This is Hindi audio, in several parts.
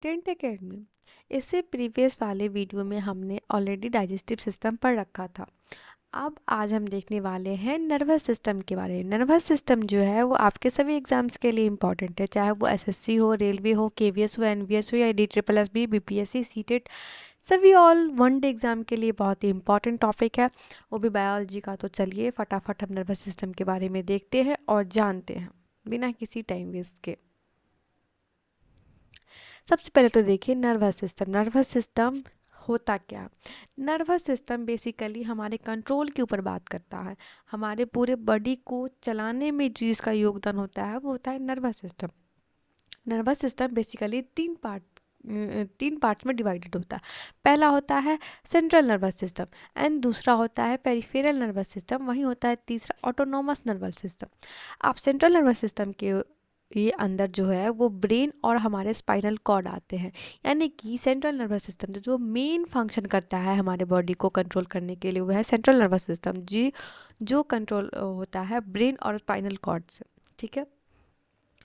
Tent academy. इससे प्रीवियस वाले वीडियो में हमने ऑलरेडी डाइजेस्टिव सिस्टम पढ़ रखा था। अब आज हम देखने वाले हैं नर्वस सिस्टम के बारे में। नर्वस सिस्टम जो है वो आपके सभी एग्जाम्स के लिए इम्पॉर्टेंट है, चाहे वो एसएससी हो, रेलवे हो, केवीएस हो, एनवीएस हो या DSSB, बीपीएससी, सीटेट, सभी ऑल वन डे एग्जाम के लिए बहुत ही इंपॉर्टेंट टॉपिक है, वो भी बायोलॉजी का। तो चलिए फटाफट हम नर्वस सिस्टम के बारे में देखते हैं और जानते हैं बिना किसी टाइम वेस्ट के। सबसे पहले तो देखिए नर्वस सिस्टम। नर्वस सिस्टम होता क्या? नर्वस सिस्टम बेसिकली हमारे कंट्रोल के ऊपर बात करता है। हमारे पूरे बॉडी को चलाने में जिसका योगदान होता है वो होता है nervous system. Nervous system basically तीन पार्ट्स में डिवाइडेड होता है। पहला होता है सेंट्रल नर्वस सिस्टम एंड दूसरा होता है पेरिफेरल नर्वस सिस्टम, वहीं होता है तीसरा ऑटोनोमस नर्वस सिस्टम। आप सेंट्रल नर्वस सिस्टम के ये अंदर जो है वो ब्रेन और हमारे स्पाइनल कॉर्ड आते हैं। यानी कि सेंट्रल नर्वस सिस्टम जो मेन फंक्शन करता है हमारे बॉडी को कंट्रोल करने के लिए, वो है सेंट्रल नर्वस सिस्टम जी, जो कंट्रोल होता है ब्रेन और स्पाइनल कॉर्ड से। ठीक है।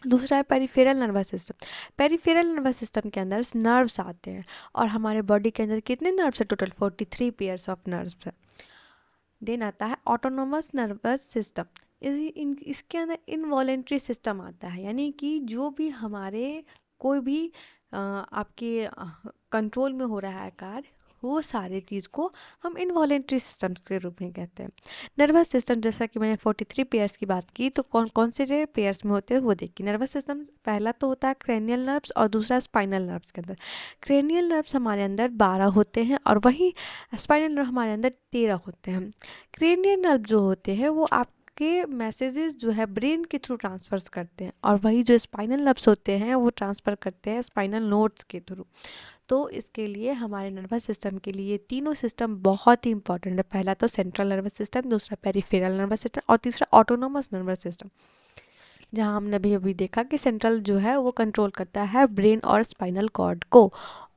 दूसरा है peripheral nervous system. Peripheral nervous system के अंदर नर्व्स आते हैं और हमारे बॉडी के अंदर कितने नर्व्स है? टोटल 43 पेयर्स ऑफ नर्व्स है। देन आता है ऑटोनोमस नर्वस सिस्टम। इसके अंदर इनवॉलेंट्री सिस्टम आता है, यानी कि जो भी हमारे कोई भी आपके कंट्रोल में हो रहा है कार्य, वो सारे चीज़ को हम इनवॉलेंट्री सिस्टम्स के रूप में कहते हैं। नर्वस सिस्टम जैसा कि मैंने 43 पेयर्स की बात की, तो कौन कौन से जो पेयर्स में होते हैं वो देखिए। नर्वस सिस्टम पहला तो होता है क्रेनियल नर्व्स और दूसरा स्पाइनल नर्व्स के अंदर। क्रेनियल नर्व्स हमारे अंदर 12 होते हैं और वहीं स्पाइनल नर्व हमारे अंदर 13 होते हैं। क्रेनियल नर्व जो होते हैं वो आपके मैसेजेस जो है ब्रेन के थ्रू ट्रांसफर्स करते हैं और वही जो स्पाइनल नर्व्स होते हैं वो ट्रांसफ़र करते हैं स्पाइनल नोड्स के थ्रू। तो इसके लिए हमारे नर्वस सिस्टम के लिए तीनों सिस्टम बहुत ही इंपॉर्टेंट है। पहला तो सेंट्रल नर्वस सिस्टम, दूसरा पेरिफेरल नर्वस सिस्टम और तीसरा ऑटोनोमस नर्वस सिस्टम, जहाँ हमने अभी अभी देखा कि सेंट्रल जो है वो कंट्रोल करता है ब्रेन और स्पाइनल कॉर्ड को,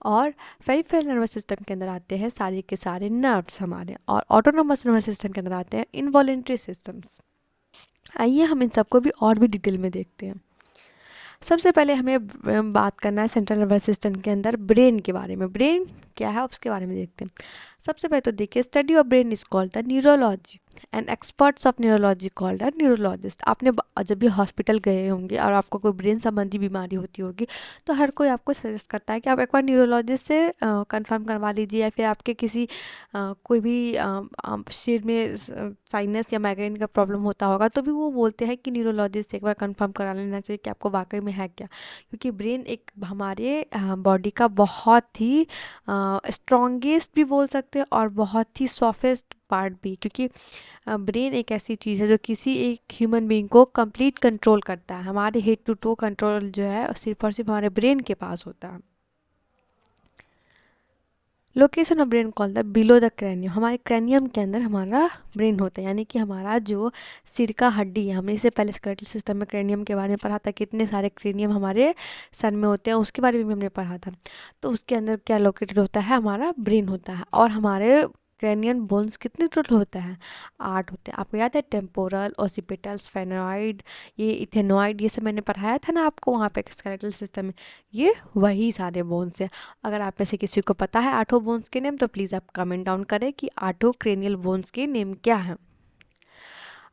और पेरिफेरल नर्वस सिस्टम के अंदर आते हैं सारे के सारे नर्व्स हमारे, और ऑटोनोमस नर्वस सिस्टम के अंदर आते हैं इनवॉलेंट्री सिस्टम्स। आइए हम इन सबको भी और भी डिटेल में देखते हैं। सबसे पहले हमें बात करना है सेंट्रल नर्वस सिस्टम के अंदर ब्रेन के बारे में। ब्रेन क्या है उसके बारे में देखते हैं। सबसे पहले तो देखिए, study of brain is called the neurology and experts of neurology called the neurologist. आपने जब भी हॉस्पिटल गए होंगे और आपको कोई ब्रेन संबंधी बीमारी होती होगी तो हर कोई आपको सजेस्ट करता है कि आप एक बार न्यूरोलॉजिस्ट से कंफर्म करवा लीजिए, या फिर आपके किसी कोई भी शरीर में साइनस या माइग्रेन का प्रॉब्लम होता होगा तो भी वो बोलते हैं कि न्यूरोलॉजिस्ट से एक बार कंफर्म करा लेना चाहिए कि आपको वाकई में है क्या। क्योंकि ब्रेन एक हमारे बॉडी का बहुत ही स्ट्रॉन्गेस्ट भी बोल सकते हैं और बहुत ही सॉफ्टेस्ट पार्ट भी, क्योंकि ब्रेन एक ऐसी चीज़ है जो किसी एक ह्यूमन बीइंग को कंप्लीट कंट्रोल करता है। हमारे हेड टू टो कंट्रोल जो है सिर्फ और सिर्फ हमारे ब्रेन के पास होता है। Location of brain called the below the cranium. हमारे क्रैनियम के अंदर हमारा ब्रेन होता है, यानी कि हमारा जो सिर का हड्डी है। हमने इससे पहले स्केलेटल सिस्टम में क्रैनियम के बारे में पढ़ा था, कितने सारे क्रैनियम हमारे सर में होते हैं, उसके बारे में भी हमने पढ़ा था। तो उसके अंदर क्या लोकेटेड होता है? हमारा ब्रेन होता है। और हमारे क्रैनियन बोन्स कितने टोटल होता है? 8 होते हैं। आपको याद है टेम्पोरल, ओसिपिटल, स्फेनॉइड, ये इथेनॉइड, ये सब मैंने पढ़ाया था ना आपको वहाँ पे स्केलेटल सिस्टम में। ये वही सारे बोन्स हैं। अगर आप में से किसी को पता है 8 बोन्स के नेम तो प्लीज़ आप कमेंट डाउन करें कि 8 क्रेनियल बोन्स के नेम क्या हैं।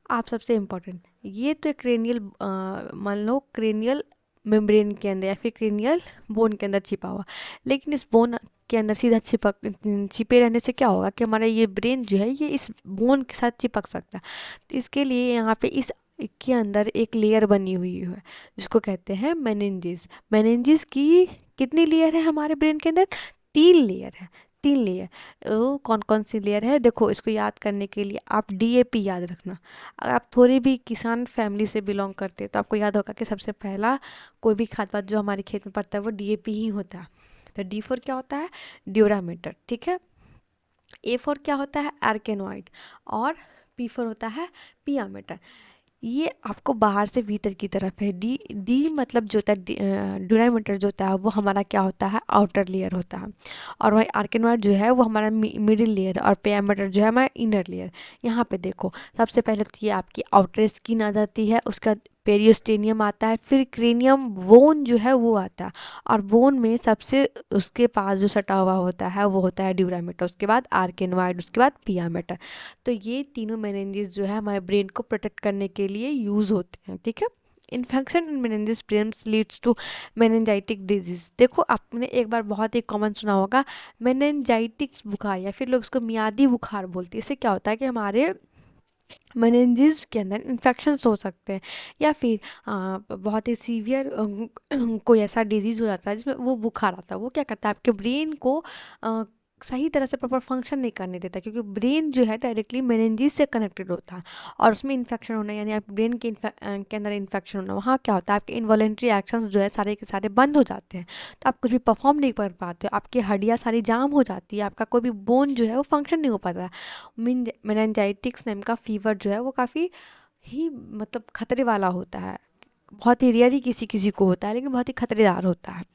आप सबसे इम्पोर्टेंट, ये तो क्रेनियल मान लो क्रेनियल मेम्ब्रेन के अंदर या फिर क्रेनियल बोन के अंदर छिपा हुआ, लेकिन इस बोन के अंदर सीधा छिपे रहने से क्या होगा कि हमारा ये ब्रेन जो है ये इस बोन के साथ चिपक सकता है। तो इसके लिए यहाँ पे इस के अंदर एक लेयर बनी हुई है जिसको कहते हैं मेनिंजेस। मेनिंजेस की कितनी लेयर है हमारे ब्रेन के अंदर? 3 लेयर है। 3 लेयर। कौन कौन सी लेयर है देखो, इसको याद करने के लिए आप DAP याद रखना। अगर आप थोड़ी भी किसान फैमिली से बिलोंग करते हैं तो आपको याद होगा कि सबसे पहला कोई भी खाद वाद जो हमारे खेत में पड़ता है वो DAP ही होता है। तो D4 क्या होता है? ड्यूरामेटर। ठीक है। A4 क्या होता है? आर्केनोइड। और P4 होता है पियामेटर। ये आपको बाहर से भीतर की तरफ है। डी मतलब जो होता है ड्यूरामीटर जो होता है वो हमारा क्या होता है? आउटर लेयर होता है। और वही आर्केनॉइड जो है वो हमारा मिडिल लेयर, और पियामीटर जो है हमारा इनर लेयर। यहाँ पे देखो, सबसे पहले तो ये आपकी आउटर स्किन आ जाती है, उसके बाद पेरियोस्टेनियम आता है, फिर क्रेनियम बोन जो है वो आता है, और बोन में सबसे उसके पास जो सटा हुआ होता है वो होता है ड्यूरामेटर, उसके बाद आर्केनोइड, उसके बाद पिया मेटर। तो ये तीनों मेनिंजेस जो है हमारे ब्रेन को प्रोटेक्ट करने के लिए यूज होते हैं, ठीक है। Infection in meninges brains leads to meningitic disease. देखो आपने एक बार बहुत ही कॉमन सुना होगा मेनिंजाइटिक बुखार, या फिर लोग उसको मियादी बुखार बोलते हैं। इससे क्या होता है कि हमारे मेनिंजेस के अंदर इन्फेक्शंस हो सकते हैं, या फिर बहुत ही सीवियर कोई ऐसा डिजीज़ हो जाता है जिसमें वो बुखार आता है। वो क्या करता है, आपके ब्रेन को सही तरह से प्रॉपर फंक्शन नहीं करने देता, क्योंकि ब्रेन जो है डायरेक्टली मेनिंजेस से कनेक्टेड होता है, और उसमें इन्फेक्शन होना यानी आप ब्रेन के अंदर इन्फेक्शन होना, वहाँ क्या होता है आपके इनवॉलेंट्री एक्शंस जो है सारे के सारे बंद हो जाते हैं, तो आप कुछ भी परफॉर्म नहीं कर पाते हो, आपकी हड्डियाँ सारी जाम हो जाती है, आपका कोई भी बोन जो है वो फंक्शन नहीं हो पाता। मेनिंजाइटिक्स नाम का फीवर जो है वो काफ़ी ही मतलब खतरे वाला होता है, बहुत ही रेयर ही किसी किसी को होता है, लेकिन बहुत ही खतरेदार होता है।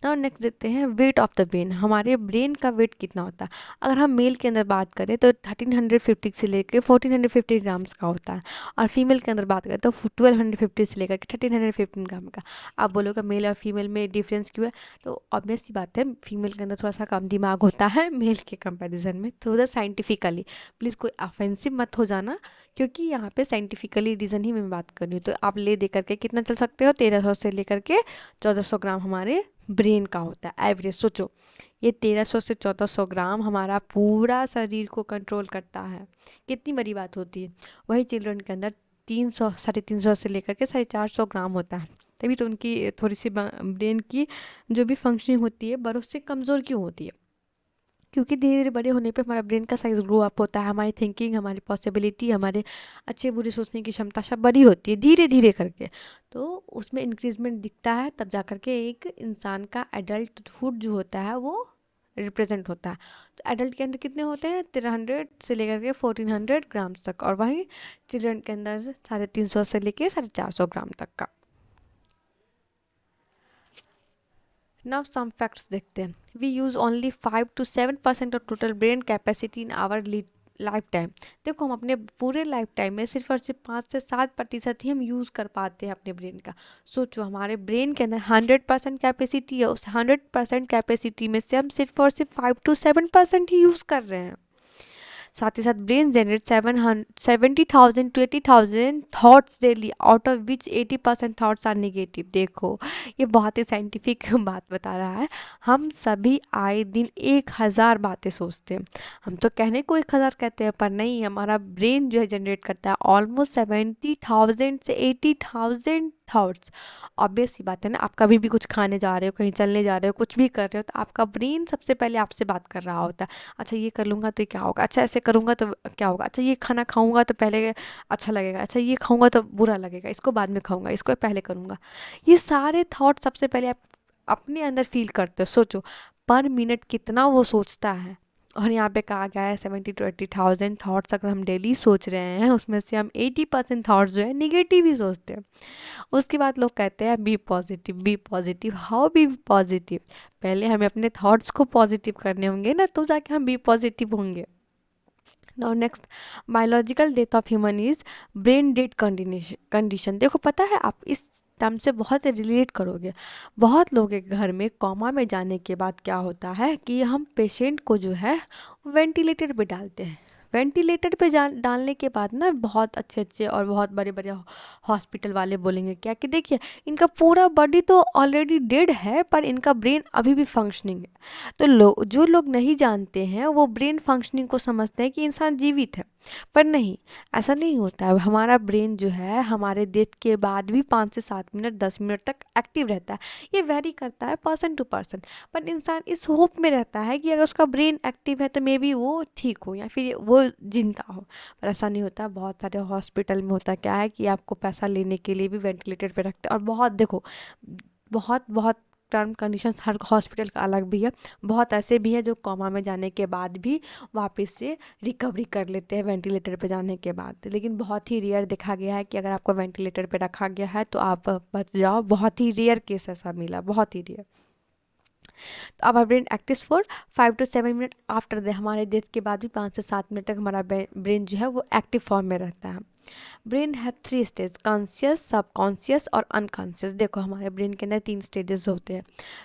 नाउ नेक्स्ट देखते हैं वेट ऑफ द ब्रेन। हमारे ब्रेन का वेट कितना होता है? अगर हम मेल के अंदर बात करें तो 1350 से लेकर 1450 ग्राम्स का होता है, और फीमेल के अंदर बात करें तो 1250 से लेकर 1315 ग्राम का। आप बोलोगे मेल और फीमेल में डिफरेंस क्यों है? तो ऑब्वियस सी बात है, फीमेल के अंदर थोड़ा सा कम दिमाग होता है मेल के कंपेरिजन में, थ्रू द साइंटिफिकली। प्लीज़ कोई ऑफेंसिव मत हो जाना, क्योंकि यहाँ पे साइंटिफिकली रीज़न ही मैं बात कर रही हूँ। तो आप ले दे करके कितना चल सकते हो, 1300 से लेकर के 1400 ग्राम हमारे ब्रेन का होता है एवरेज। सोचो ये 1300 से 1400 ग्राम हमारा पूरा शरीर को कंट्रोल करता है, कितनी बड़ी बात होती है। वही चिल्ड्रन के अंदर 300 350 से लेकर के 450 ग्राम होता है, तभी तो उनकी थोड़ी सी ब्रेन की जो भी फंक्शनिंग होती है बड़ों से कमज़ोर क्यों होती है, क्योंकि धीरे धीरे बड़े होने पे हमारा ब्रेन का साइज ग्रो अप होता है, हमारी थिंकिंग, हमारी पॉसिबिलिटी, हमारे अच्छे बुरे सोचने की क्षमता सब बड़ी होती है धीरे धीरे करके। तो उसमें इंक्रीजमेंट दिखता है तब जा करके एक इंसान का एडल्टहुड जो होता है वो रिप्रेजेंट होता है। तो एडल्ट के अंदर कितने होते हैं, 1300 से लेकर के 1400 ग्राम्स तक, और वहीं चिल्ड्रन के अंदर 350 से लेकर 450 ग्राम तक का। नाउ सम फैक्ट्स देखते हैं। We use only 5 to 7% of total brain capacity in our life time. देखो हम अपने पूरे लाइफ टाइम में सिर्फ और सिर्फ 5 से 7% ही हम यूज़ कर पाते हैं अपने ब्रेन का। सोचो हमारे ब्रेन के अंदर 100% कैपेसिटी है, उस 100% कैपेसिटी में से हम सिर्फ और सिर्फ 5 to 7% ही यूज़ कर रहे हैं। साथ ही साथ brain generate 70,000 to 80,000 thoughts daily, out of which 80% thoughts are negative. देखो ये बहुत ही साइंटिफिक बात बता रहा है। हम सभी आए दिन 1000 बातें सोचते हैं। हम तो कहने को 1000 कहते हैं, पर नहीं, हमारा ब्रेन जो है जनरेट करता है ऑलमोस्ट 70,000 से 80,000 थॉट्स। ऑब्वियस सी बात है ना, आप कभी भी कुछ खाने जा रहे हो, कहीं चलने जा रहे हो, कुछ भी कर रहे हो, तो आपका ब्रेन सबसे पहले आपसे बात कर रहा होता है। अच्छा ये कर लूँगा तो क्या होगा, अच्छा ऐसे करूँगा तो क्या होगा, अच्छा ये खाना खाऊंगा तो पहले अच्छा लगेगा, अच्छा ये खाऊंगा तो बुरा लगेगा, इसको बाद में खाऊंगा, इसको पहले करूँगा। ये सारे थॉट सबसे पहले आप अपने अंदर फील करते हो। सोचो पर मिनट कितना वो सोचता है, और यहाँ पे कहा गया है 70,000 to 80,000 थॉट्स अगर हम डेली सोच रहे हैं, उसमें से हम 80% थॉट्स जो है निगेटिव ही सोचते हैं। उसके बाद लोग कहते हैं be positive, be positive. How be positive? पहले हमें अपने थॉट्स को पॉजिटिव करने होंगे ना, तो जाके हम बी पॉजिटिव होंगे। Now next, biological death of human is brain dead condition. देखो पता है आप इस टर्म से बहुत रिलेट करोगे। बहुत लोगों के घर में कोमा में जाने के बाद क्या होता है कि हम पेशेंट को जो है वेंटिलेटर पे डालते हैं। वेंटिलेटर पे डालने के बाद ना बहुत अच्छे अच्छे और बहुत बड़े बड़े हॉस्पिटल वाले बोलेंगे क्या कि देखिए इनका पूरा बॉडी तो ऑलरेडी डेड है, पर इनका ब्रेन अभी भी फंक्शनिंग है। तो जो लोग नहीं जानते हैं वो ब्रेन फंक्शनिंग को समझते हैं कि इंसान जीवित है, पर नहीं, ऐसा नहीं होता है। हमारा ब्रेन जो है हमारे डेथ के बाद भी 5 से 7 मिनट 10 मिनट तक एक्टिव रहता है। ये वेरी करता है पर्सन टू पर्सन, पर इंसान इस होप में रहता है कि अगर उसका ब्रेन एक्टिव है तो मे बी वो ठीक हो या फिर वो जिंदा हो, पर ऐसा नहीं होता। बहुत सारे हॉस्पिटल में होता क्या है कि आपको पैसा लेने के लिए भी वेंटिलेटर पे रखते हैं, और बहुत देखो बहुत बहुत टर्म कंडीशंस हर हॉस्पिटल का अलग भी है। बहुत ऐसे भी हैं जो कोमा में जाने के बाद भी वापस से रिकवरी कर लेते हैं वेंटिलेटर पे जाने के बाद, लेकिन बहुत ही रेयर देखा गया है कि अगर आपको वेंटिलेटर पे रखा गया है तो आप बच जाओ। बहुत ही रेयर केस ऐसा मिला, बहुत ही रेयर। तो our brain active for 5 to 7 minute after the, हमारे डेथ के बाद भी 5 से 7 मिनट तक हमारा ब्रेन जो है वो एक्टिव फॉर्म में रहता है। Brain have 3 stage, conscious, subconscious और अनकॉन्शियस। देखो हमारे ब्रेन के अंदर 3 स्टेजेस होते हैं,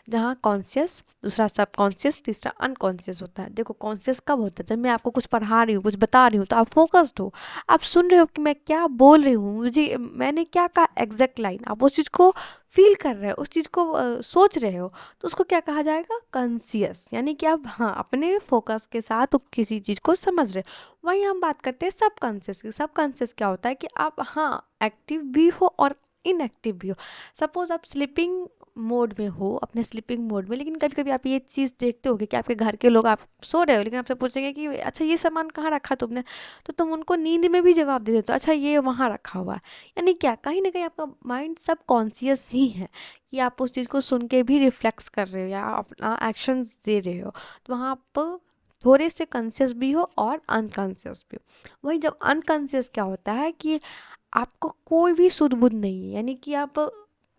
जहाँ कॉन्शियस, दूसरा सबकॉन्शियस, तीसरा अनकॉन्शियस होता है। देखो कॉन्शियस कब होता है, जब मैं आपको कुछ पढ़ा रही हूँ, कुछ बता रही हूँ, तो आप फोकस्ड हो, आप सुन रहे हो कि मैं क्या बोल रही हूँ, मुझे मैंने क्या कहा एग्जैक्ट लाइन, आप उस चीज़ को फील कर रहे हो, उस चीज़ को सोच रहे हो, तो उसको क्या कहा जाएगा, कॉन्शियस। यानी कि आप हाँ अपने फोकस के साथ किसी चीज़ को समझ रहे हो। वहीं हम बात करते हैं सबकॉन्शियस की। सबकॉन्शियस क्या होता है कि आप हाँ एक्टिव भी हो और इनएक्टिव भी हो। सपोज आप स्लीपिंग मोड में हो, अपने स्लीपिंग मोड में, लेकिन कभी कभी आप ये चीज़ देखते होगे कि आपके घर के लोग, आप सो रहे हो लेकिन आपसे पूछेंगे कि अच्छा ये सामान कहाँ रखा तुमने, तो तुम उनको नींद में भी जवाब दे देते हो अच्छा ये वहाँ रखा हुआ है। यानी क्या, कहीं ना कहीं आपका माइंड सब कॉन्शियस ही है कि आप उस चीज़ को सुन के भी रिफ्लेक्स कर रहे हो या अपना एक्शंस दे रहे हो, तो वहाँ आप थोड़े से कॉन्शियस भी हो और अनकॉन्शियस भी हो। वहीं जब अनकॉन्शियस क्या होता है कि आपको कोई भी सुध बुध नहीं है, यानी कि आप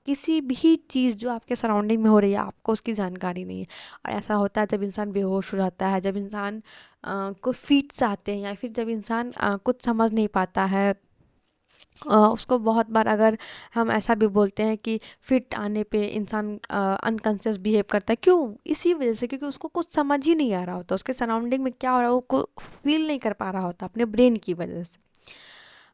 किसी भी चीज़ जो आपके सराउंडिंग में हो रही है आपको उसकी जानकारी नहीं है। और ऐसा होता है जब इंसान बेहोश हो जाता है, जब इंसान को फिट्स आते हैं, या फिर जब इंसान कुछ समझ नहीं पाता है। उसको बहुत बार अगर हम ऐसा भी बोलते हैं कि फिट आने पे इंसान अनकॉन्शियस बिहेव करता है, क्यों, इसी वजह से, क्योंकि उसको कुछ समझ ही नहीं आ रहा होता, उसके सराउंडिंग में क्या हो रहा है वो फील नहीं कर पा रहा होता अपने ब्रेन की वजह से।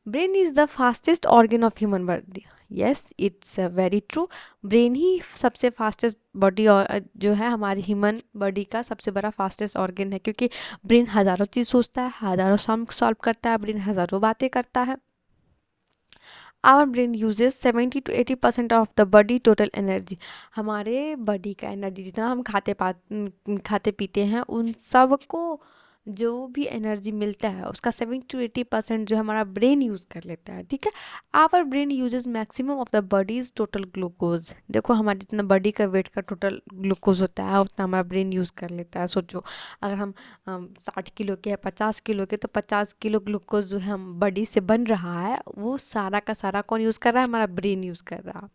Brain is the fastest organ of human body. Yes it's very true. Brain ही सबसे फास्टेस्ट बॉडी जो है हमारी ह्यूमन बॉडी का सबसे बड़ा फास्टेस्ट ऑर्गन है, क्योंकि ब्रेन हज़ारों चीज़ सोचता है, हज़ारों सम सॉल्व करता है, ब्रेन हज़ारों बातें करता है। Our brain uses 70 to 80% of the body total energy. हमारे बॉडी का एनर्जी जितना हम खाते पीते हैं उन सब को जो भी एनर्जी मिलता है उसका 70 to 80% जो हमारा ब्रेन यूज़ कर लेता है, ठीक है। Our brain uses maximum of the body's total glucose. देखो हमारे जितना बॉडी का वेट का टोटल ग्लूकोज होता है उतना हमारा ब्रेन यूज़ कर लेता है। सोचो अगर हम 60 किलो के या 50 किलो के, तो 50 किलो ग्लूकोज जो है हम बॉडी से बन रहा है वो सारा का सारा कौन यूज़ कर रहा है, हमारा ब्रेन यूज़ कर रहा है।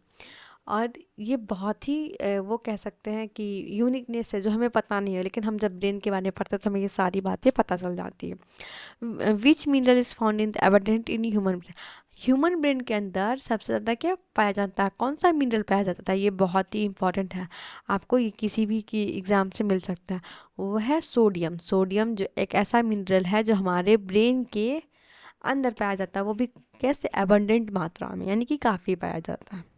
और ये बहुत ही वो कह सकते हैं कि यूनिकनेस है जो हमें पता नहीं है, लेकिन हम जब ब्रेन के बारे में पढ़ते हैं तो हमें ये सारी बातें पता चल जाती है। विच mineral is found in abundant in human brain. Human brain के अंदर सबसे ज़्यादा क्या पाया जाता है, कौन सा मिनरल पाया जाता है, ये बहुत ही इंपॉर्टेंट है, आपको ये किसी भी की एग्ज़ाम से मिल सकता है। वो है सोडियम। सोडियम जो एक ऐसा मिनरल है जो हमारे ब्रेन के अंदर पाया जाता है, वो भी कैसे, एबंडेंट मात्रा में, यानी कि काफ़ी पाया जाता है।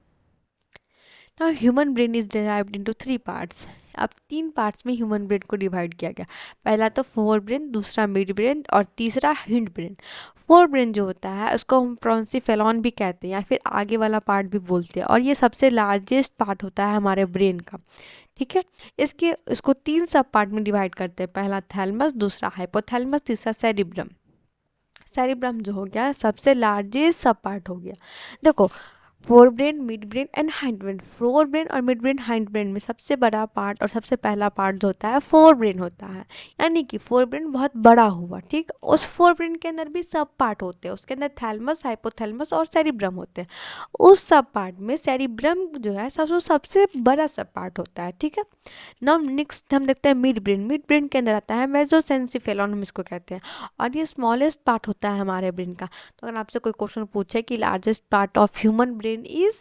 Now human brain is derived into 3 parts. अब 3 पार्ट्स में ह्यूमन ब्रेन को डिवाइड किया गया। पहला तो फोर ब्रेन, दूसरा मिड ब्रेन और तीसरा हिंड ब्रेन। फोर ब्रेन जो होता है उसको हम प्रोन्सिफेलॉन भी कहते हैं या फिर आगे वाला पार्ट भी बोलते हैं, और ये सबसे लार्जेस्ट पार्ट होता है हमारे ब्रेन का, ठीक है। इसको 3 सब पार्ट में डिवाइड करते हैं। पहला थैलमस, दूसरा हाइपोथैलमस, तीसरा सेरिब्रम। सेरिब्रम जो हो गया सबसे लार्जेस्ट सब पार्ट हो गया। देखो fore brain, mid brain and hind brain. Fore brain और मिड ब्रेन, हाइंड ब्रेन में सबसे बड़ा पार्ट और सबसे पहला पार्ट जो होता है फोर ब्रेन होता है, यानी कि फोर ब्रेन बहुत बड़ा हुआ, ठीक। उस फोर ब्रेन के अंदर भी सब पार्ट होते हैं, उसके अंदर थैलमस, हाइपोथैलमस और सेरिब्रम होते हैं। उस सब पार्ट में सेरिब्रम जो है सबसे बड़ा सब पार्ट होता है, ठीक है। नाउ नेक्स्ट हम देखते हैं मिड ब्रेन। मिड ब्रेन के अंदर आता है मेसोसेंसिफेलॉन, हम इसको कहते हैं, और ये स्मॉलेस्ट पार्ट होता है हमारे ब्रेन का। तो अगर आपसे कोई क्वेश्चन पूछे कि largest part of human brain is,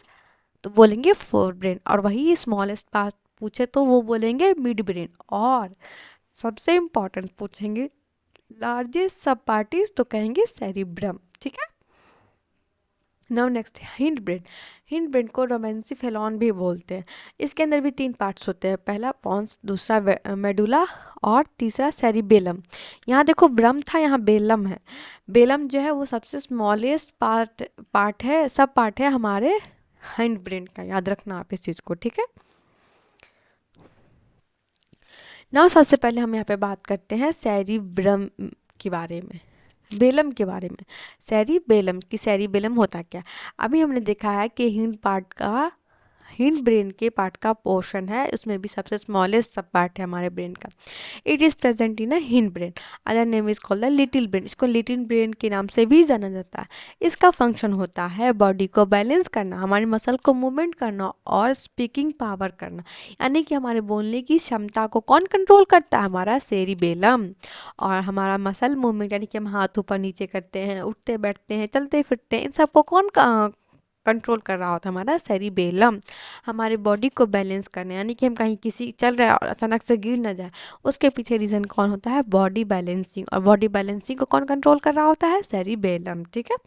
तो बोलेंगे फोर ब्रेन, और वही स्मॉलेस्ट पार्ट पूछे तो वो बोलेंगे मिड ब्रेन, और सबसे इम्पॉर्टेंट पूछेंगे लार्जेस्ट सब पार्ट तो कहेंगे सेरिब्रम, ठीक है। Now next hind brain. Hind brain को रोमेंसिफेलॉन भी बोलते हैं। इसके अंदर भी 3 पार्ट्स होते हैं, पहला पॉन्स, दूसरा मेडुला और तीसरा सेरिबेलम। यहाँ देखो ब्रम था, यहाँ बेलम है। बेलम जो है वो सबसे स्मॉलेस्ट पार्ट है, सब पार्ट है हमारे हिंड ब्रेन का, याद रखना आप इस चीज़ को, ठीक है। नाउ सबसे पहले हम यहाँ पे बात करते हैं सेरिब्रम के बारे में, बेलम के बारे में। सेरिबेलम होता क्या। अभी हमने देखा है कि हिंड पार्ट का हिंड ब्रेन के पार्ट का पोर्शन है, उसमें भी सबसे स्मॉलेस्ट सब पार्ट है हमारे ब्रेन का। It is present in a hind brain, other name is called the little brain. इसको लिटिल ब्रेन के नाम से भी जाना जाता है। इसका फंक्शन होता है बॉडी को बैलेंस करना, हमारे मसल को मूवमेंट करना और स्पीकिंग पावर करना। यानी कि हमारे बोलने की क्षमता को कौन कंट्रोल करता है? हमारा सेरिबेलम। और हमारा मसल मूवमेंट यानी कि हम हाथ ऊपर नीचे करते हैं, उठते बैठते हैं, चलते फिरते हैं, इन सबको कौन कंट्रोल कर रहा होता है? हमारा सेरिबेलम। हमारे बॉडी को बैलेंस करने, यानी कि हम कहीं किसी चल रहे हैं और अचानक से गिर ना जाए, उसके पीछे रीज़न कौन होता है? Body balancing. और बॉडी बैलेंसिंग को कौन कंट्रोल कर रहा होता है? सेरिबेलम। ठीक है।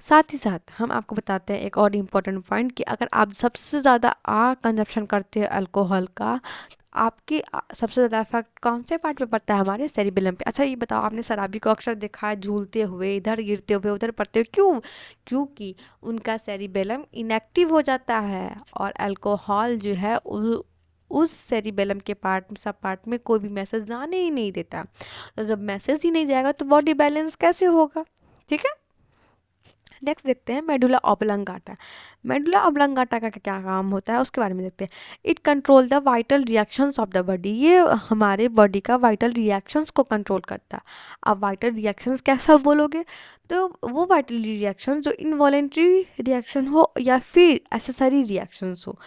साथ ही साथ हम आपको बताते हैं एक और इम्पोर्टेंट पॉइंट कि अगर आप सबसे ज़्यादा कंजप्शन करते हैं अल्कोहल का, आपकी सबसे ज़्यादा इफेक्ट कौन से पार्ट पे पड़ता है? हमारे सेरिबेलम पे। अच्छा ये बताओ, आपने शराबी को अक्सर देखा है झूलते हुए, इधर गिरते हुए, उधर पड़ते हुए, क्यों? क्योंकि उनका सेरिबेलम इनएक्टिव हो जाता है और अल्कोहल जो है उस सेरिबेलम के पार्ट सब पार्ट में कोई भी मैसेज जाने ही नहीं देता। तो जब मैसेज ही नहीं जाएगा तो बॉडी बैलेंस कैसे होगा? ठीक है। नेक्स्ट देखते हैं मेडुला ऑब्लंगाटा। मेडुला ऑब्लंगाटा का क्या काम होता है उसके बारे में देखते हैं। It control the vital reactions of the body. ये हमारे बॉडी का वाइटल रिएक्शंस को कंट्रोल करता है। अब वाइटल रिएक्शंस कैसा बोलोगे? तो वो वाइटल रिएक्शंस जो इनवॉलेंट्री रिएक्शन हो या फिर एसेसरी रिएक्शंस हो।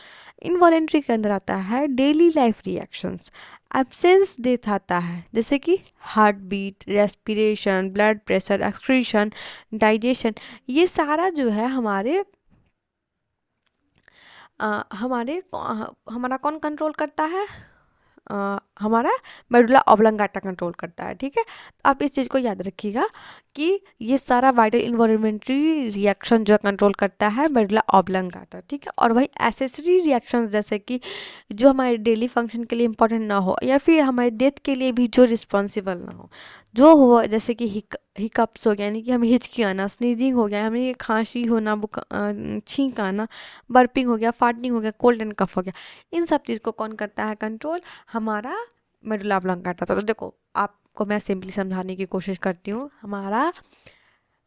इनवॉलेंट्री के अंदर आता है daily life reactions. Absence death आता है, जैसे कि heart beat, respiration, blood pressure, excretion, digestion. ये सारा जो है हमारा कौन कंट्रोल करता है? हमारा मेडुला ऑब्लंगाटा कंट्रोल करता है। ठीक है। आप इस चीज़ को याद रखिएगा कि ये सारा वाइटल इन्वायरमेंटरी रिएक्शन जो कंट्रोल करता है मेडुला ऑब्लंगाटा। ठीक है। और वही एसेसरी रिएक्शंस जैसे कि जो हमारे डेली फंक्शन के लिए इम्पोर्टेंट ना हो या फिर हमारे डेथ के लिए भी जो रिस्पॉन्सिबल ना हो, जो हो, जैसे कि हिकअप्स हो गया, यानी कि हमें हिचकी आना, स्नीजिंग हो गया, हमें खांसी होना, छींक आना, बर्पिंग हो गया, फार्टिंग हो गया, कोल्ड एंड कफ हो गया, इन सब चीज़ को कौन करता है कंट्रोल? हमारा मेडुला ऑब्लंगाटा। तो देखो आपको मैं सिंपली समझाने की कोशिश करती हूँ। हमारा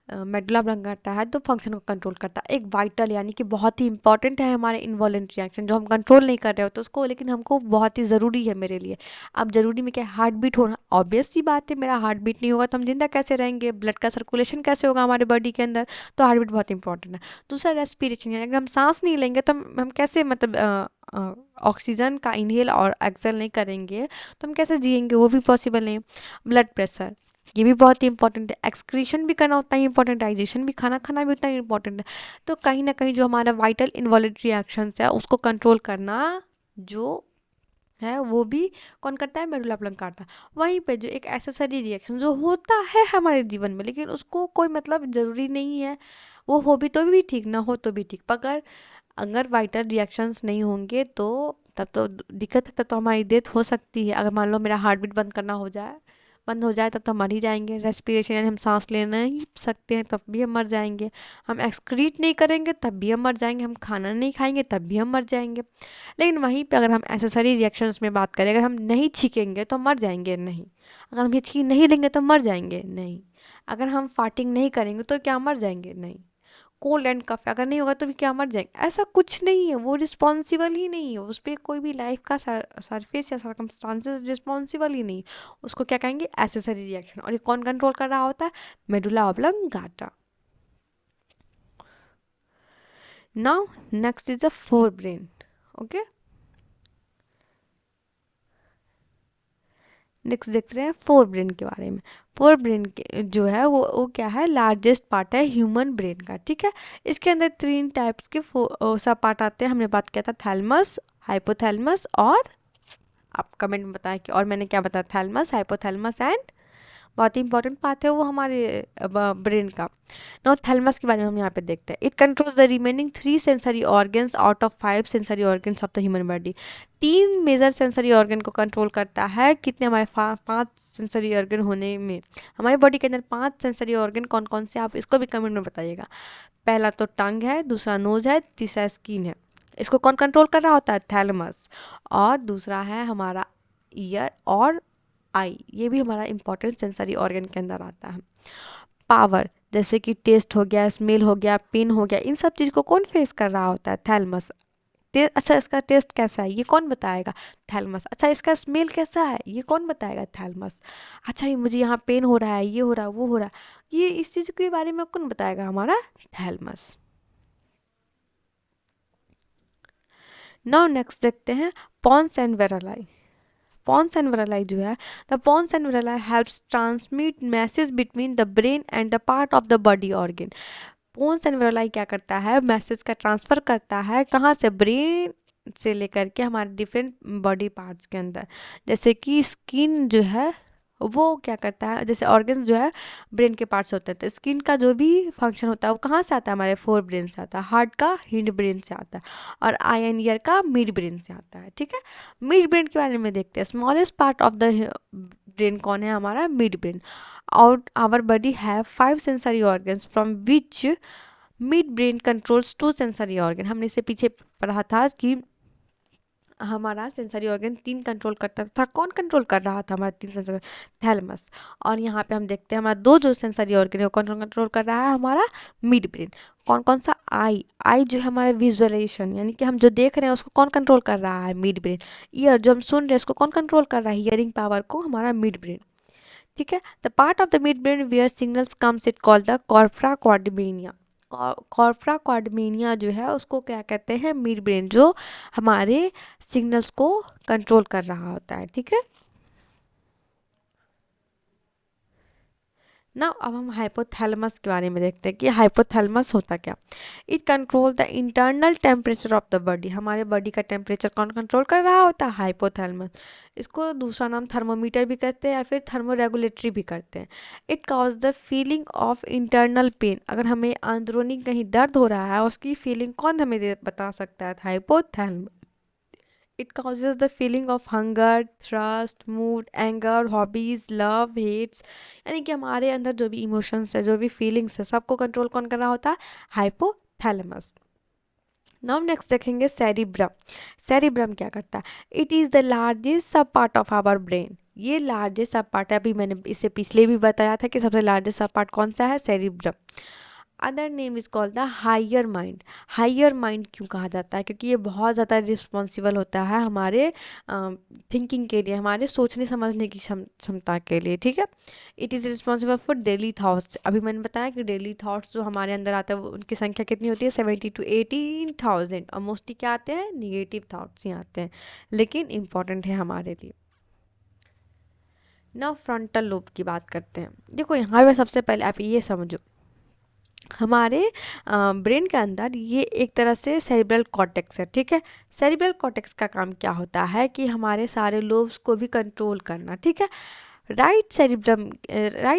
मेडुला ऑब्लंगाटा है तो फंक्शन को कंट्रोल करता है। एक वाइटल यानी कि बहुत ही इंपॉर्टेंट है हमारे इन्वॉलेंट्री एक्शन, जो हम कंट्रोल नहीं कर रहे हो तो उसको, लेकिन हमको बहुत ही ज़रूरी है मेरे लिए। अब ज़रूरी में क्या? हार्ट बीट होना। ऑब्वियस सी बात है, मेरा हार्ट बीट नहीं होगा तो हम जिंदा कैसे रहेंगे? ब्लड का सर्कुलेशन कैसे होगा हमारे बॉडी के अंदर? तो हार्ट बीट बहुत इंपॉर्टेंट है। दूसरा रेस्पिरेशन, यानी अगर हम सांस नहीं लेंगे तो हम कैसे, मतलब ऑक्सीजन का इनहेल और एक्सेल नहीं करेंगे तो हम कैसे जिएंगे? वो भी पॉसिबल नहीं। ब्लड प्रेशर, ये भी बहुत ही इंपॉर्टेंट है। एक्सक्रीशन भी करना उतना ही इंपॉर्टेंट है, डाइजेशन भी, खाना खाना भी उतना ही इंपॉर्टेंट है। तो कहीं ना कहीं जो हमारा वाइटल इन्वॉलेंट्री एक्शंस है उसको कंट्रोल करना जो है वो भी कौन करता है? Medulla oblongata. वहीं पे जो एक एसेसरी रिएक्शन जो होता है हमारे जीवन में, लेकिन उसको कोई मतलब ज़रूरी नहीं है, वो हो भी तो भी ठीक, ना हो तो भी ठीक, पर अगर वाइटल रिएक्शंस नहीं होंगे तो तब तो दिक्कत है, तब तो हमारी डेथ हो सकती है। अगर मान लो मेरा हार्ट बीट बंद हो जाए तब तो मर ही जाएंगे। रेस्पिरेशन यानी हम सांस ले नहीं सकते हैं तब भी हम मर जाएंगे। हम एक्सक्रीट नहीं करेंगे तब भी हम मर जाएंगे। हम खाना नहीं खाएंगे तब भी हम मर जाएंगे। लेकिन वहीं पे अगर हम एसेसरी रिएक्शंस में बात करें, अगर हम नहीं छींकेंगे तो मर जाएंगे? नहीं। अगर हम हिचकी नहीं लेंगे तो मर जाएंगे? नहीं। अगर हम फार्टिंग नहीं करेंगे तो क्या मर जाएंगे? नहीं। कोल्ड एंड कफ अगर नहीं होगा तो भी क्या मर जाएंगे? ऐसा कुछ नहीं है, वो रिस्पॉन्सिबल ही नहीं है, उस पर कोई भी लाइफ का सरफेस या सर्कमस्टांसेस रिस्पॉन्सिबल ही नहीं। उसको क्या कहेंगे? Accessory reaction. और ये कौन कंट्रोल कर रहा होता है? Medulla oblongata. Now next is a fore brain. Okay, next देख रहे हैं फोर ब्रेन के बारे में। फोर ब्रेन के जो है वो क्या है? लार्जेस्ट पार्ट है ह्यूमन ब्रेन का। ठीक है। इसके अंदर 3 टाइप्स के सब पार्ट आते हैं। हमने बात किया था थैलमस, हाइपोथैलमस और, आप कमेंट में बताएं कि और मैंने क्या बताया? थैलमस, हाइपोथैलमस एंड, बहुत ही इंपॉर्टेंट पार्ट है वो हमारे ब्रेन का। नाउ थैलमस के बारे में हम यहाँ पे देखते हैं। It controls the remaining 3 sensory organs out of 5 sensory organs of the human body. 3 major sensory organ को कंट्रोल करता है। कितने? हमारे 5 सेंसरी ऑर्गन होने में, हमारे बॉडी के अंदर 5 सेंसरी ऑर्गन कौन कौन से, आप इसको भी कमेंट में बताइएगा। पहला तो टंग है, दूसरा नोज है, तीसरा स्किन है। इसको कौन कंट्रोल कर रहा होता है? थैलमस। और दूसरा है हमारा ईयर और आई, ये भी हमारा इंपॉर्टेंट सेंसरी ऑर्गन के अंदर आता है। पावर, जैसे कि टेस्ट हो गया, स्मेल हो गया, पेन हो गया, इन सब चीज़ को कौन फेस कर रहा होता है? थैलमस। टेस्ट, अच्छा इसका टेस्ट कैसा है ये कौन बताएगा? थैलमस। अच्छा इसका स्मेल कैसा है ये कौन बताएगा? थैलमस। अच्छा ये मुझे यहाँ पेन हो रहा है, ये हो रहा है, वो हो रहा है, ये इस चीज़ के बारे में कौन बताएगा? हमारा थैलमस। नाउ नेक्स्ट देखते हैं pons and varolii. Pons and varolii जो है, the pons and varolii helps transmit message between the brain and the part of the body organ. Pons and varolii क्या करता है? मैसेज का ट्रांसफ़र करता है कहाँ से? ब्रेन से लेकर के हमारे डिफरेंट बॉडी पार्ट्स के अंदर। जैसे कि स्किन जो है वो क्या करता है, जैसे ऑर्गन्स जो है ब्रेन के पार्ट्स होते हैं, तो स्किन का जो भी फंक्शन होता है वो कहाँ से आता है? हमारे फोर ब्रेन से आता है। हार्ट का हिंड ब्रेन से आता है, और आई एंड ईयर का मिड ब्रेन से आता है। ठीक है, मिड ब्रेन के बारे में देखते हैं। Smallest part of the brain कौन है? हमारा मिड ब्रेन। और our body have 5 sensory organs from which mid brain controls 2 sensory organ. हमने इसे पीछे पढ़ा था कि हमारा सेंसरी ऑर्गन 3 कंट्रोल करता था। कौन कंट्रोल कर रहा था हमारा 3 सेंसरी? थैलमस। और यहाँ पे हम देखते हैं हमारा 2 जो सेंसरी ऑर्गन है वो कौन कंट्रोल कर रहा है? हमारा मिड ब्रेन। कौन कौन सा? आई। आई जो है हमारा विजुअलाइजेशन, यानी कि हम जो देख रहे हैं उसको कौन कंट्रोल कर रहा है? Mid brain. ईयर जो हम सुन रहे हैं उसको कौन कंट्रोल कर रहा है? हियरिंग पावर को हमारा मिड ब्रेन। ठीक है, the part of the mid brain where signals comes it called the corpora quadrigemina. Corpora quadrigemina जो है उसको क्या कहते हैं? मिड ब्रेन, जो हमारे सिग्नल्स को कंट्रोल कर रहा होता है। ठीक है ना, अब हम हाइपोथैलेमस के बारे में देखते हैं कि हाइपोथैलेमस होता क्या। It control the internal temperature of the body. हमारे बॉडी का टेम्परेचर कौन कंट्रोल कर रहा होता है? हाइपोथैलेमस। इसको दूसरा नाम थर्मोमीटर भी कहते हैं या फिर थर्मो रेगुलेटरी भी करते हैं। It cause the feeling of internal pain. अगर हमें अंदरूनी कहीं दर्द हो रहा है उसकी फीलिंग कौन हमें बता सकता है? Hypothalamus. It causes the feeling of hunger, trust, mood, anger, hobbies, love, hates। यानी कि हमारे अंदर जो भी इमोशंस है, जो भी फीलिंग्स है, सबको कंट्रोल कौन कर रहा होता है? हाइपोथैलेमस। नाउ नेक्स्ट देखेंगे सेरिब्रम। सेरिब्रम क्या करता है? इट इज़ द लार्जेस्ट सब पार्ट ऑफ आवर ब्रेन। ये लार्जेस्ट सब पार्ट है। अभी मैंने इसे पिछले भी बताया था कि सबसे लार्जेस्ट सब पार्ट कौन सा है? Cerebrum. Other name is called the higher mind. Higher mind क्यों कहा जाता है? क्योंकि ये बहुत ज़्यादा रिस्पॉन्सिबल होता है हमारे थिंकिंग के लिए, हमारे सोचने समझने की क्षमता के लिए। ठीक है, it is responsible for daily thoughts. अभी मैंने बताया कि डेली थाट्स जो हमारे अंदर आते हैं उनकी संख्या कितनी होती है? 70 to 18,000। और मोस्टली क्या आते हैं? निगेटिव थाट्स ही आते हैं, लेकिन इम्पॉर्टेंट है हमारे लिए। ना फ्रंटल लोब की बात करते हैं। देखो यहाँ पे सबसे पहले आप ये समझो, हमारे ब्रेन के अंदर ये एक तरह से सेरिब्रल कॉर्टेक्स है। ठीक है, सेरिब्रल कॉर्टेक्स का काम क्या होता है? कि हमारे सारे लोब्स को भी कंट्रोल करना। ठीक है, राइट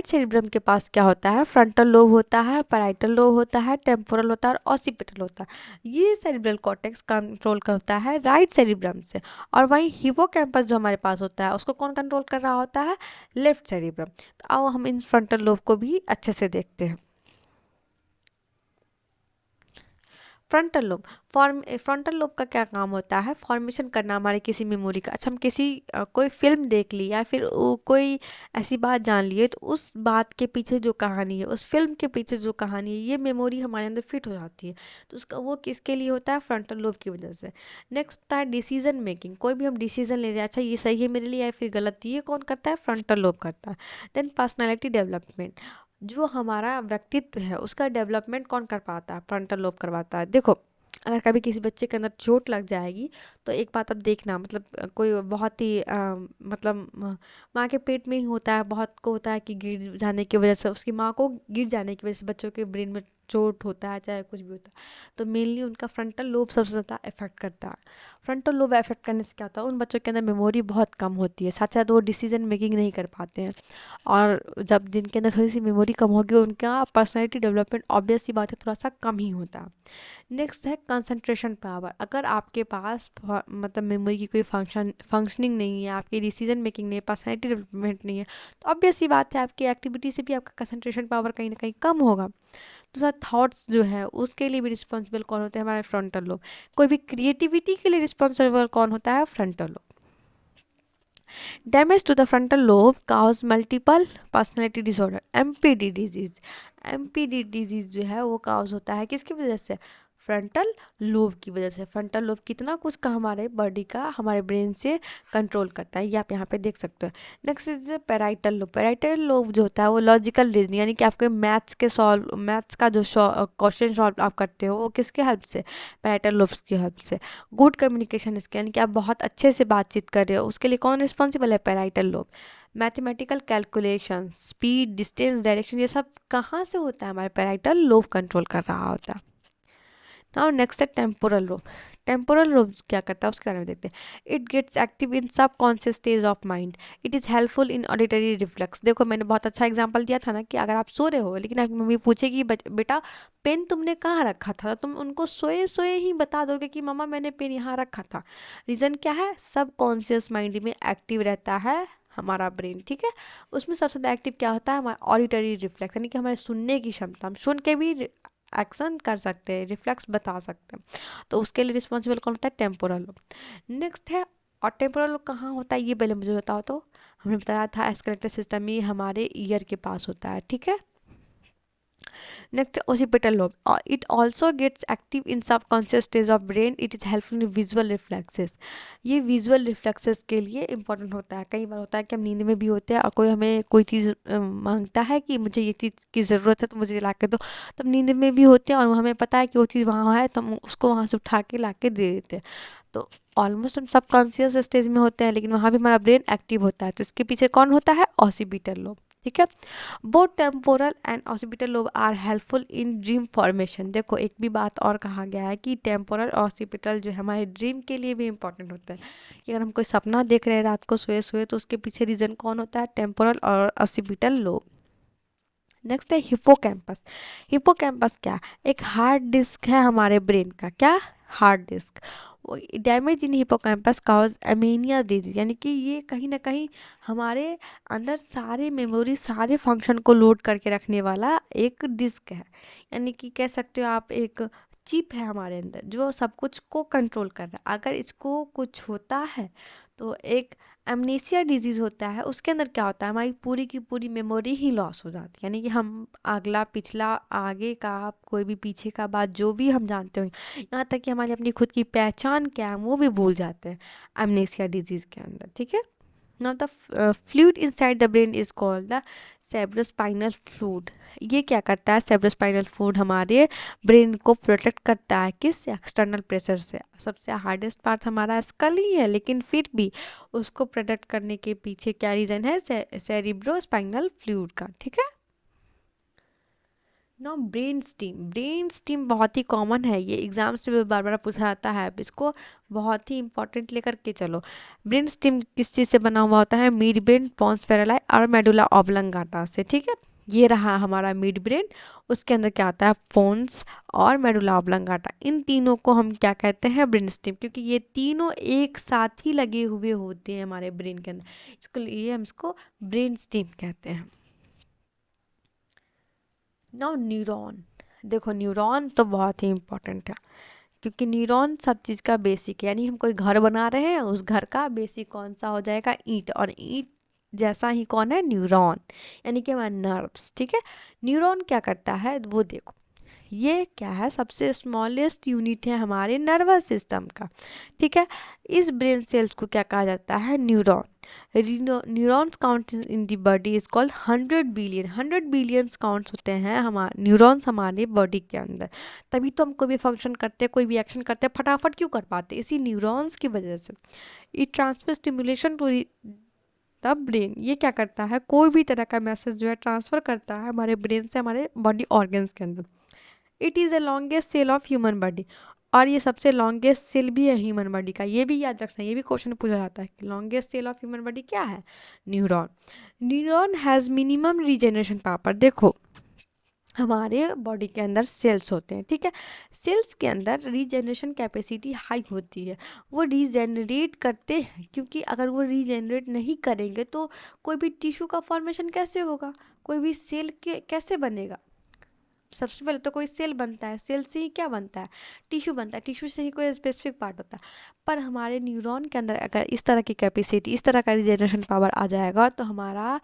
सेरिब्रम के पास क्या होता है? फ्रंटल लोब होता है, पैराइटल लोब होता है, टेम्पोरल होता है और ऑसिपिटल होता है। ये सेरिब्रल कॉर्टेक्स कंट्रोल करता है राइट सेरिब्रम से। और वहीं हिपोकैम्पस जो हमारे पास होता है उसको कौन कंट्रोल कर रहा होता है? Left cerebrum. तो आओ हम इन फ्रंटल लोब को भी अच्छे से देखते हैं। फ्रंटल लोब, फ्रंटल लोब का क्या काम होता है? फॉर्मेशन करना हमारे किसी मेमोरी का। अच्छा हम किसी कोई फिल्म देख ली या फिर कोई ऐसी बात जान लिए, तो उस बात के पीछे जो कहानी है, उस फिल्म के पीछे जो कहानी है, ये मेमोरी हमारे अंदर फिट हो जाती है। तो उसका वो किसके लिए होता है? फ्रंटल लोब की वजह से। नेक्स्ट होता है डिसीजन मेकिंग। कोई भी हम डिसीजन ले रहे हैं, अच्छा ये सही है मेरे लिए या फिर गलत, ये कौन करता है? फ्रंटल लोब करता है। देन पर्सनैलिटी डेवलपमेंट, जो हमारा व्यक्तित्व है उसका डेवलपमेंट कौन कर पाता है? फ्रंटल लोब करवाता है। देखो अगर कभी किसी बच्चे के अंदर चोट लग जाएगी तो एक बात अब देखना, मतलब कोई बहुत ही मतलब माँ के पेट में ही होता है, बहुत को होता है कि गिर जाने की वजह से, उसकी माँ को गिर जाने की वजह से बच्चों के ब्रेन में चोट होता है, चाहे कुछ भी होता है, तो मेनली उनका फ्रंटल लोब सबसे ज़्यादा इफेक्ट करता है। फ्रंटल लोब इफेक्ट करने से क्या होता है? उन बच्चों के अंदर मेमोरी बहुत कम होती है, साथ साथ वो डिसीजन मेकिंग नहीं कर पाते हैं। और जब जिनके अंदर थोड़ी सी मेमोरी कम होगी उनका पर्सनैलिटी डेवलपमेंट ऑब्वियस सी बात है थोड़ा सा कम ही होता है। नेक्स्ट है कंसंट्रेशन पावर। अगर आपके पास मतलब मेमोरी की कोई फंक्शनिंग नहीं है, आपकी डिसीजन मेकिंग नहीं है, पर्सनैलिटी डेवलपमेंट नहीं है, तो ऑब्वियस सी बात है आपकी एक्टिविटी से भी आपका कंसंट्रेशन पावर कहीं ना कहीं कम होगा। दूसरा थॉट्स जो है उसके लिए भी रिस्पॉन्सिबल कौन होते हैं? हमारे फ्रंटल लोब। कोई भी क्रिएटिविटी के लिए रिस्पॉन्सिबल कौन होता है? Frontal lobe. Damage to the frontal lobe cause multiple personality disorder, MPD disease. MPD disease जो है वो काउज होता है किसकी वजह से? फ्रंटल लोब की वजह से। फ्रंटल लोब कितना कुछ का हमारे बॉडी का, हमारे ब्रेन से कंट्रोल करता है, ये आप यहाँ पे देख सकते हो। Next is parietal lobe. Parietal lobe जो होता है वो लॉजिकल रीजनिंग, यानी कि आपके मैथ्स का जो क्वेश्चन सॉल्व आप करते हो वो किसके हेल्प से, पैराइटल लोब्स की हेल्प से। गुड कम्युनिकेशन स्किल, यानी कि आप बहुत अच्छे से बातचीत कर रहे हो, उसके लिए कौन रिस्पॉन्सिबल है, parietal lobe. Mathematical calculation, speed, distance, direction, ये सब कहाँ से होता है, हमारे पैराइटल लोब कंट्रोल कर रहा होता है। नाउ नेक्स्ट है टेम्पोरल लोब। टेम्पोरल लोब क्या करता है उसके बारे में देखते हैं। इट गेट्स एक्टिव इन सब conscious stage of mind. It is helpful in auditory reflex. देखो मैंने बहुत अच्छा एग्जांपल दिया था ना कि अगर आप सो रहे हो लेकिन आपकी मम्मी पूछेगी बेटा पेन तुमने कहाँ रखा था, तो तुम उनको सोए सोए ही बता दोगे कि मम्मा मैंने पेन यहाँ रखा था। रीज़न क्या है, सब कॉन्शियस माइंड में एक्टिव रहता है हमारा ब्रेन, ठीक है। उसमें सबसे ज़्यादा एक्टिव क्या होता है, हमारा ऑडिटरी रिफ्लेक्स, यानी कि हमारे सुनने की क्षमता, हम सुन के भी एक्शन कर सकते हैं, रिफ्लेक्स बता सकते हैं, तो उसके लिए रिस्पॉन्सिबल कौन होता है, टेम्पोरल लोब। नेक्स्ट है, और टेम्पोरल लोब कहाँ होता है ये पहले मुझे बताओ। तो हमने बताया था एस्केलेटल सिस्टम में हमारे ईयर के पास होता है, ठीक है। Next occipital lobe. It also gets active in subconscious stage of brain. It is helpful in visual reflexes. ये visual reflexes के लिए important होता है। कई बार होता है कि हम नींद में भी होते हैं और कोई हमें कोई चीज़ मांगता है कि मुझे ये चीज़ की ज़रूरत है तो मुझे ला के दो, तो हम नींद में भी होते हैं और हमें पता है कि वो चीज़ वहाँ है तो हम उसको वहाँ से उठा के ला के दे देते हैं। तो ऑलमोस्ट हम सबकॉन्शियस स्टेज में होते हैं लेकिन वहाँ भी हमारा ब्रेन एक्टिव होता है, तो इसके पीछे कौन होता है, occipital लोब, ठीक है। Both temporal and occipital lobe are helpful in dream formation. देखो एक भी बात और कहा गया है कि टेम्पोरल और ऑसिपिटल जो है हमारे ड्रीम के लिए भी इंपॉर्टेंट होता है, कि अगर हम कोई सपना देख रहे हैं रात को सोए सोए तो उसके पीछे रीजन कौन होता है, टेम्पोरल और ऑसिपिटल लोब। नेक्स्ट है हिप्पोकैम्पस। हिप्पोकैम्पस क्या, एक हार्ड डिस्क है हमारे ब्रेन का, क्या, hard disk. Damage in hippocampus cause amnesia disease, यानी कि ये कहीं ना कहीं हमारे अंदर सारे मेमोरी सारे फंक्शन को लोड करके रखने वाला एक डिस्क है, यानी कि कह सकते हो आप एक चिप है हमारे अंदर जो सब कुछ को कंट्रोल कर रहा है। अगर इसको कुछ होता है तो एक एमनेसिया डिजीज़ होता है, उसके अंदर क्या होता है, हमारी पूरी की पूरी मेमोरी ही लॉस हो जाती है, यानी कि हम अगला पिछला आगे का कोई भी पीछे का बात जो भी हम जानते हो, यहाँ तक कि हमारी अपनी खुद की पहचान क्या है वो भी भूल जाते हैं एमनेसिया डिजीज़ के अंदर, ठीक है। Now the fluid inside the brain is called the cerebrospinal fluid. ये क्या करता है, cerebrospinal fluid हमारे ब्रेन को प्रोटेक्ट करता है किस, एक्सटर्नल प्रेशर से। सबसे हार्डेस्ट पार्ट हमारा स्कल ही है लेकिन फिर भी उसको प्रोटेक्ट करने के पीछे क्या रीज़न है, सेरिब्रोस्पाइनल फ्लूइड का, ठीक है। No brain stem. Brain stem बहुत ही कॉमन है, ये एग्जाम्स में बार बार पूछा जाता है, अब इसको बहुत ही इंपॉर्टेंट लेकर के चलो। ब्रेन स्टीम किस चीज़ से बना हुआ होता है, मिड ब्रेन, पॉन्स फेरेलाई और मेडुला ऑब्लंगाटा से, ठीक है। ये रहा हमारा मिड ब्रेन, उसके अंदर क्या आता है, पोन्स और मेडुला ऑब्लंगाटा, इन तीनों को हम क्या कहते हैं, ब्रेन स्टीम, क्योंकि ये तीनों एक साथ ही लगे हुए होते हैं हमारे ब्रेन के अंदर, इसको लिए हम इसको ब्रेन स्टीम कहते हैं। Now neuron. देखो न्यूरॉन तो बहुत ही इम्पोर्टेंट है क्योंकि न्यूरॉन सब चीज़ का बेसिक है, यानी हम कोई घर बना रहे हैं उस घर का बेसिक कौन सा हो जाएगा, ईंट, और ईंट जैसा ही कौन है, न्यूरॉन, यानी कि हमारे नर्व्स, ठीक है। न्यूरॉन क्या करता है वो देखो, ये क्या है, सबसे स्मॉलेस्ट यूनिट है हमारे नर्वस सिस्टम का, ठीक है। इस ब्रेन सेल्स को क्या कहा जाता है, neuron. Neurons count in the body is called 100 billion. 100 billions counts होते हैं हमारे न्यूरॉन्स हमारे बॉडी के अंदर, तभी तो हम कोई भी फंक्शन करते हैं, कोई भी एक्शन करते हैं फटाफट क्यों कर पाते, इसी न्यूरॉन्स की वजह से। It transfer stimulation to the brain. ये क्या करता है, कोई भी तरह का मैसेज जो है ट्रांसफर करता है हमारे ब्रेन से हमारे बॉडी ऑर्गन्स के अंदर। It is the longest cell of human body, और ये सबसे लॉन्गेस्ट सेल भी है ह्यूमन बॉडी का, ये भी याद रखना, ये भी क्वेश्चन पूछा जाता है कि longest cell of human body क्या है, neuron. Neuron has minimum regeneration power. देखो हमारे बॉडी के अंदर सेल्स होते हैं, ठीक है। सेल्स के अंदर रीजनरेशन कैपेसिटी हाई होती है, वो रीजनरेट करते हैं, क्योंकि अगर वो रीजनरेट नहीं करेंगे तो कोई भी टिश्यू का फॉर्मेशन कैसे होगा, कोई भी सेल के कैसे बनेगा। सबसे पहले तो कोई सेल बनता है, सेल से ही क्या बनता है, टिश्यू बनता है, टिश्यू से ही कोई स्पेसिफिक पार्ट होता है। पर हमारे न्यूरॉन के अंदर अगर इस तरह की कैपेसिटी, इस तरह का रिजनरेशन पावर आ जाएगा तो हमारा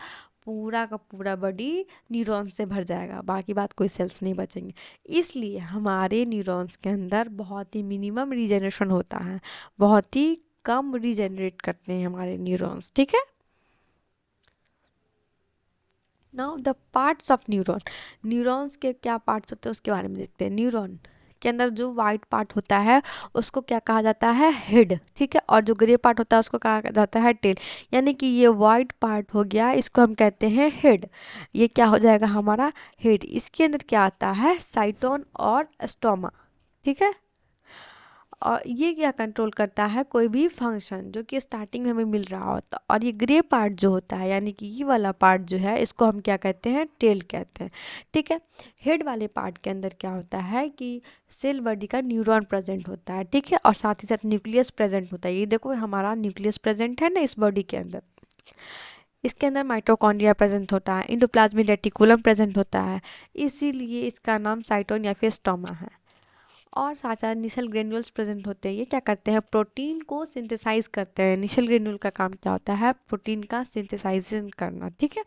पूरा का पूरा बॉडी न्यूरॉन से भर जाएगा, बाकी बात कोई सेल्स नहीं बचेंगे। इसलिए हमारे न्यूरॉन्स के अंदर बहुत ही मिनिमम रीजनरेशन होता है, बहुत ही कम रीजनरेट करते हैं हमारे न्यूरॉन्स, ठीक है। Now the parts of neuron, neurons के क्या पार्ट्स होते हैं उसके बारे में देखते हैं। न्यूरॉन के अंदर जो वाइट पार्ट होता है उसको क्या कहा जाता है, हेड, ठीक है। और जो ग्रे पार्ट होता है उसको कहा जाता है टेल। यानी कि ये वाइट पार्ट हो गया, इसको हम कहते हैं हेड। ये क्या हो जाएगा हमारा हेड। इसके अंदर क्या आता है, साइटोन और स्टोमा, ठीक है। और ये क्या कंट्रोल करता है, कोई भी फंक्शन जो कि स्टार्टिंग में हमें मिल रहा होता है। और ये ग्रे पार्ट जो होता है, यानी कि ये वाला पार्ट जो है, इसको हम क्या कहते हैं, टेल कहते हैं, ठीक है। हेड वाले पार्ट के अंदर क्या होता है कि सेल बॉडी का न्यूरॉन प्रेजेंट होता है, ठीक है। और साथ ही साथ न्यूक्लियस प्रेजेंट होता है। ये देखो हमारा न्यूक्लियस प्रेजेंट है ना इस बॉडी के अंदर। इसके अंदर माइटोकॉन्ड्रिया प्रेजेंट होता है, इंडोप्लाज्मिक रेटिकुलम प्रेजेंट होता है, इसीलिए इसका नाम साइटोन या फिर स्टोमा है। और साथ साथ निशल ग्रेन्यूल्स प्रेजेंट होते हैं। ये क्या करते हैं, प्रोटीन को सिंथेसाइज करते हैं। निशल ग्रेन्यूल का काम क्या होता है, प्रोटीन का सिंथेसाइजेशन करना, ठीक है।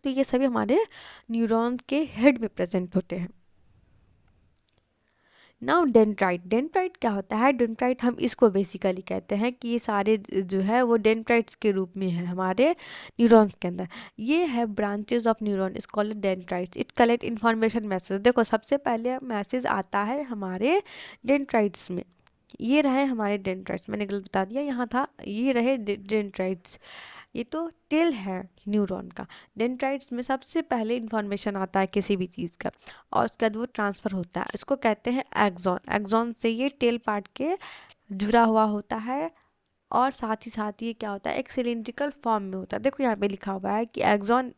तो ये सभी हमारे न्यूरॉन्स के हेड में प्रेजेंट होते हैं। नाउ डेंड्राइट, डेंड्राइट क्या होता है, डेंड्राइट हम इसको बेसिकली कहते हैं कि ये सारे जो है वो डेंड्राइट्स के रूप में है हमारे न्यूरॉन्स के अंदर। ये है ब्रांचेस ऑफ न्यूरॉन, इस called dendrites. It collect information message. देखो सबसे पहले मैसेज आता है हमारे डेंड्राइट्स में। ये रहे हमारे डेंड्राइट्स, मैंने गलत बता दिया, यहाँ था, ये रहे डेंड्राइट्स। ये तो टेल है न्यूरॉन का। डेंड्राइट्स में सबसे पहले इंफॉर्मेशन आता है किसी भी चीज़ का, और उसके बाद वो ट्रांसफ़र होता है। इसको कहते हैं एक्सॉन। एक्सॉन से ये टेल पार्ट के जुड़ा हुआ होता है। और साथ ही साथ ये क्या होता है, एक सिलिंड्रिकल फॉर्म में होता है। देखो यहाँ पे लिखा हुआ है कि axon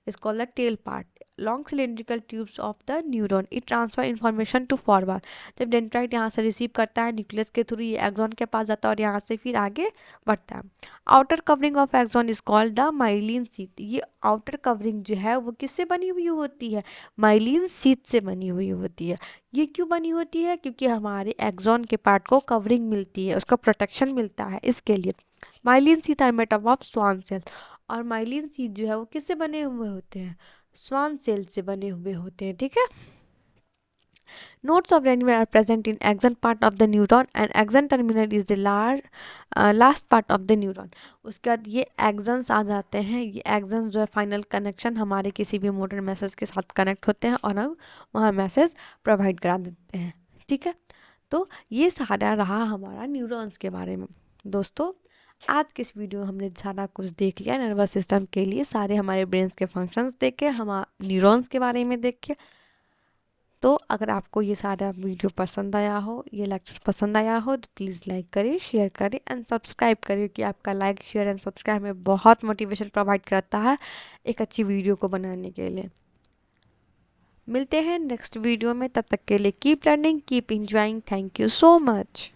is called the tail part, long cylindrical tubes of the neuron, it transfer information to forward. जब डेंड्राइट यहाँ से रिसीव करता है न्यूक्लियस के थ्रू, ये एक्सॉन के पास जाता है और यहाँ से फिर आगे बढ़ता है। Outer covering of axon is called the myelin sheath. ये आउटर कवरिंग जो है वो किससे बनी हुई होती है, माइलिन शीथ से बनी हुई होती है। ये क्यों बनी होती है, क्योंकि हमारे एक्सॉन के पार्ट को कवरिंग मिलती है, उसका प्रोटेक्शन मिलता है, इसके लिए। Myelin sheath are made up of Schwann cell. और माइलिन शीथ जो है वो किससे बने हुए होते हैं, स्वान सेल से बने हुए होते हैं, ठीक है। Nodes of renewal are present in axon part of the neuron and axon terminal is the last part of the neuron. उसके बाद ये axons आ जाते हैं। ये axons जो है फाइनल कनेक्शन हमारे किसी भी मोटर मैसेज के साथ कनेक्ट होते हैं और हम वहाँ मैसेज प्रोवाइड करा देते हैं, ठीक है। तो ये सारा रहा हमारा न्यूरॉन्स के बारे में। दोस्तों आज के इस वीडियो में हमने सारा कुछ देख लिया नर्वस सिस्टम के लिए, सारे हमारे ब्रेन्स के फंक्शंस देखे, हम न्यूरॉन्स के बारे में देखे। तो अगर आपको ये सारा वीडियो पसंद आया हो, ये लेक्चर पसंद आया हो, तो प्लीज़ लाइक करिए, शेयर करिए एंड सब्सक्राइब करिए, कि आपका लाइक शेयर एंड सब्सक्राइब में बहुत मोटिवेशन प्रोवाइड करता है एक अच्छी वीडियो को बनाने के लिए। मिलते हैं नेक्स्ट वीडियो में, तब तक के लिए keep learning, keep enjoying. Thank you so much.